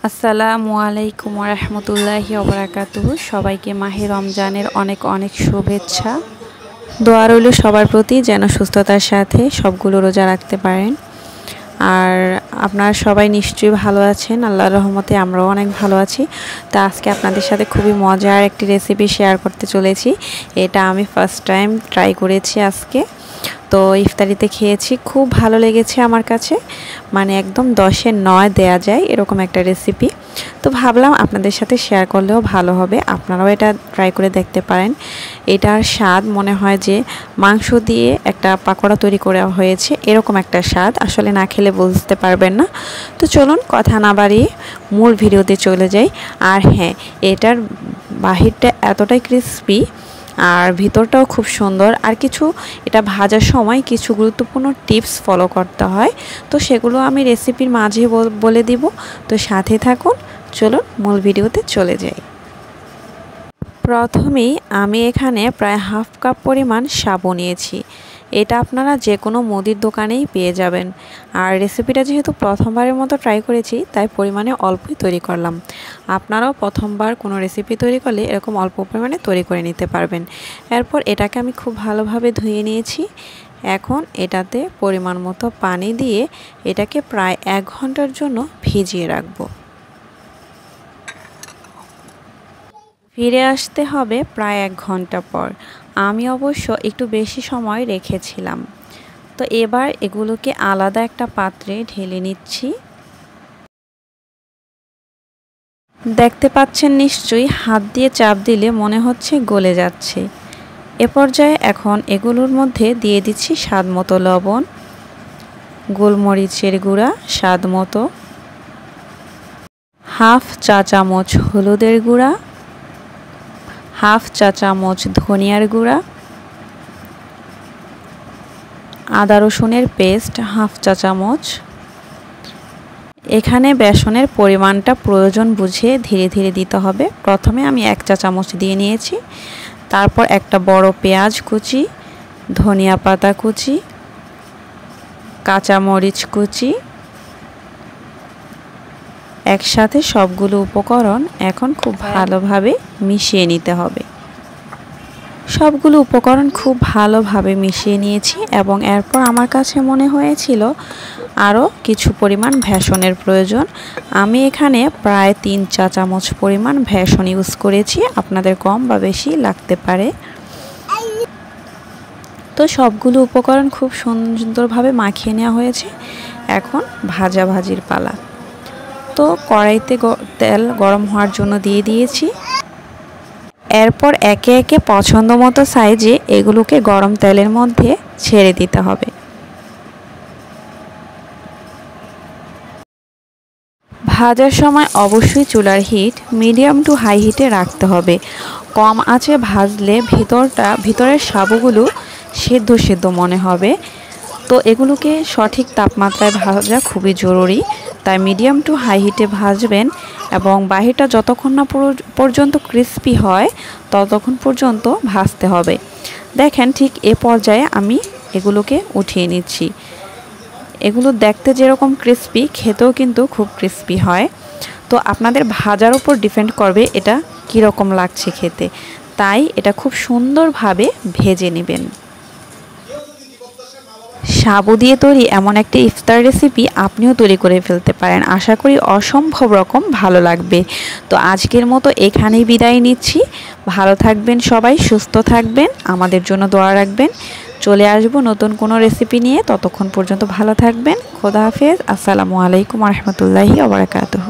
আসসালামু আলাইকুম ওয়া রাহমাতুল্লাহি ওয়া বারাকাতুহু। সবাইকে মাহে রমজানের অনেক অনেক শুভেচ্ছা। দোয়া রইল সবার প্রতি যেন সুস্থতার সাথে সবগুলো রোজা রাখতে পারেন। আর আপনারা সবাই নিশ্চয়ই ভালো আছেন, আল্লাহর রহমতে আমরাও অনেক ভালো আছি। তো আজকে আপনাদের সাথে খুবই মজার একটি রেসিপি শেয়ার করতে চলেছি। এটা আমি ফার্স্ট টাইম ট্রাই করেছি আজকে। তো ইফতারিতে খেয়েছি, খুব ভালো লেগেছে আমার কাছে, মানে একদম 10-এ 9 দেয়া যায় এরকম একটা রেসিপি। তো ভাবলাম আপনাদের সাথে শেয়ার করলেও ভালো হবে, আপনারাও এটা ট্রাই করে দেখতে পারেন। এটার স্বাদ মনে হয় যে মাংস দিয়ে একটা পাকোড়া তৈরি করা হয়েছে, এরকম একটা স্বাদ, আসলে না খেলে বুঝতে পারবেন না। তো চলুন কথা না বাড়িয়ে মূল ভিডিওতে চলে যাই। আর হ্যাঁ, এটার বাহিরটা এতটাই ক্রিস্পি আর ভিতরটাও খুব সুন্দর। আর কিছু এটা ভাজার সময় কিছু গুরুত্বপূর্ণ টিপস ফলো করতে হয়, তো সেগুলো আমি রেসিপির মাঝে বলে দিব। তো সাথে থাকুন, চলুন মূল ভিডিওতে চলে যাই। প্রথমেই আমি এখানে প্রায় হাফ কাপ পরিমাণ সাবু নিয়েছি। এটা আপনারা যে কোনো মুদির দোকানেই পেয়ে যাবেন। আর রেসিপিটা যেহেতু প্রথমবারের মতো ট্রাই করেছি, তাই পরিমাণে অল্পই তৈরি করলাম। আপনারাও প্রথমবার কোনো রেসিপি তৈরি করলে এরকম অল্প পরিমাণে তৈরি করে নিতে পারবেন। এরপর এটাকে আমি খুব ভালোভাবে ধুয়ে নিয়েছি। এখন এটাতে পরিমাণ মতো পানি দিয়ে এটাকে প্রায় 1 ঘন্টার জন্য ভিজিয়ে রাখবো। ফিরে আসতে হবে প্রায় 1 ঘন্টা পর। আমি অবশ্য একটু বেশি সময় রেখেছিলাম। তো এবার এগুলোকে আলাদা একটা পাত্রে ঢেলে নিচ্ছি। দেখতে পাচ্ছেন নিশ্চয়ই, হাত দিয়ে চাপ দিলে মনে হচ্ছে গলে যাচ্ছে। এ পর্যায়ে এখন এগুলোর মধ্যে দিয়ে দিচ্ছি স্বাদ মতো লবণ, গোলমরিচের গুঁড়া স্বাদ মতো, হাফ চা চামচ হলুদের গুঁড়া, হাফ চা চামচ ধনিয়ার গুঁড়া, আদা রসুনের পেস্ট হাফ চা চামচ। এখানে বেসনের পরিমাণটা প্রয়োজন বুঝে ধীরে ধীরে দিতে হবে। প্রথমে আমি 1 চা চামচ দিয়ে নিয়েছি, তারপর একটা বড় পেঁয়াজ কুচি, ধনিয়া পাতা কুচি, কাঁচামরিচ কুচি, একসাথে সবগুলো উপকরণ এখন খুব ভালোভাবে মিশিয়ে নিতে হবে। সবগুলো উপকরণ খুব ভালোভাবে মিশিয়ে নিয়েছি এবং এরপর আমার কাছে মনে হয়েছিল আরও কিছু পরিমাণ বেসনের প্রয়োজন। আমি এখানে প্রায় 3 চা চামচ পরিমাণ বেসন ইউজ করেছি, আপনাদের কম বা বেশি লাগতে পারে। তো সবগুলো উপকরণ খুব সুন্দরভাবে মাখিয়ে নেওয়া হয়েছে। এখন ভাজির পালা। তো কড়াইতে তেল গরম হওয়ার জন্য দিয়ে দিয়েছি। এরপর একে একে পছন্দ মতো সাইজে এগুলোকে গরম তেলের মধ্যে ছেড়ে দিতে হবে। ভাজার সময় অবশ্যই চুলার হিট মিডিয়াম টু হাই হিটে রাখতে হবে। কম আঁচে ভাজলে ভিতরের সাবুগুলো সেদ্ধ মনে হবে। তো এগুলোকে সঠিক তাপমাত্রায় ভাজা খুবই জরুরি, তাই মিডিয়াম টু হাই হিটে ভাজবেন এবং বাহিরটা যতক্ষণ না পর্যন্ত ক্রিস্পি হয় ততক্ষণ পর্যন্ত ভাজতে হবে। দেখেন ঠিক এ পর্যায়ে আমি এগুলোকে উঠিয়ে নিচ্ছি। এগুলো দেখতে যেরকম ক্রিস্পি, খেতেও কিন্তু খুব ক্রিস্পি হয়। তো আপনাদের ভাজার উপর ডিপেন্ড করবে এটা কীরকম লাগছে খেতে, তাই এটা খুব সুন্দরভাবে ভেজে নেবেন। সাবু দিয়ে তৈরি এমন একটা ইফতার রেসিপি আপনিও তৈরি করে ফেলতে পারেন, আশা করি অসম্ভব রকম ভালো লাগবে। তো আজকের মতো এখানেই বিদায় নিচ্ছি। ভালো থাকবেন সবাই, সুস্থ থাকবেন, আমাদের জন্য দোয়া রাখবেন। চলে আসবো নতুন কোনো রেসিপি নিয়ে, ততক্ষণ পর্যন্ত ভালো থাকবেন। খোদা হাফেজ। আসসালামু আলাইকুম ওয়া রাহমাতুল্লাহি ওয়া বারাকাতুহু।